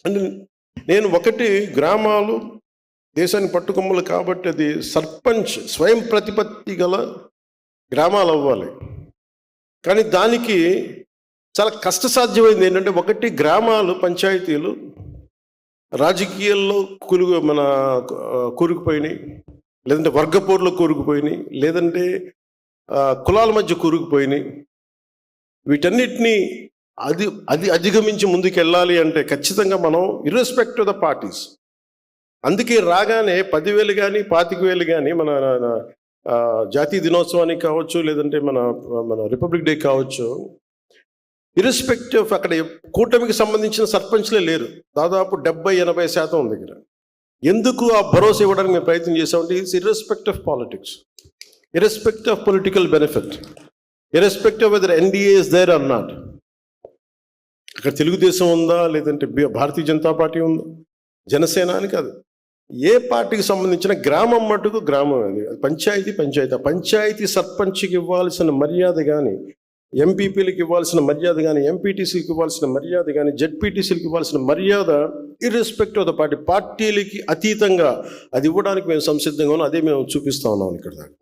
అంటే నేను ఒకటి, గ్రామాలు దేశానికి పట్టుకొమ్మలు కాబట్టి అది సర్పంచ్ స్వయం ప్రతిపత్తి గల గ్రామాలు అవ్వాలి. కానీ దానికి చాలా కష్టసాధ్యమైంది ఏంటంటే, ఒకటి గ్రామాలు, పంచాయతీలు రాజకీయాల్లో కూరుకుపోయినాయి, లేదంటే వర్గపోరులో కూరుకుపోయినాయి, లేదంటే కులాల మధ్య కూరుకుపోయినాయి. వీటన్నిటినీ అధిగమించి ముందుకు వెళ్ళాలి అంటే ఖచ్చితంగా మనం ఇర్రెస్పెక్ట్ ఆఫ్ ద పార్టీస్. అందుకే రాగానే 10,000 కానీ 25,000 కానీ మన జాతీయ దినోత్సవానికి కావచ్చు, లేదంటే మన రిపబ్లిక్ డే కావచ్చు, ఇర్రెస్పెక్టివ్ అక్కడ కూటమికి సంబంధించిన సర్పంచ్లే లేరు. దాదాపు 70-80% ఉంది దగ్గర. ఎందుకు ఆ భరోసా ఇవ్వడానికి మేము ప్రయత్నం చేసామంటే, it's irrespect of politics, irrespect of political benefit, irrespect of whether NDA is there or not. అక్కడ తెలుగుదేశం ఉందా, లేదంటే భారతీయ జనతా పార్టీ ఉందా, జనసేన అని కాదు, ఏ పార్టీకి సంబంధించిన గ్రామం మటుకు గ్రామం. అది పంచాయతీ. ఆ పంచాయతీ సర్పంచ్కి ఇవ్వాల్సిన మర్యాద కానీ, ఎంపీపీలకు ఇవ్వాల్సిన మర్యాద కానీ, ఎంపీటీసీలకు ఇవ్వాల్సిన మర్యాద కానీ, జెడ్పీటీసీలకు ఇవ్వాల్సిన మర్యాద ఇర్రెస్పెక్ట్ ఆఫ్ ద పార్టీలకి అతీతంగా అది ఇవ్వడానికి మేము సంసిద్ధంగా ఉన్నాం. అదే మేము చూపిస్తా ఉన్నాం ఇక్కడ దాకా.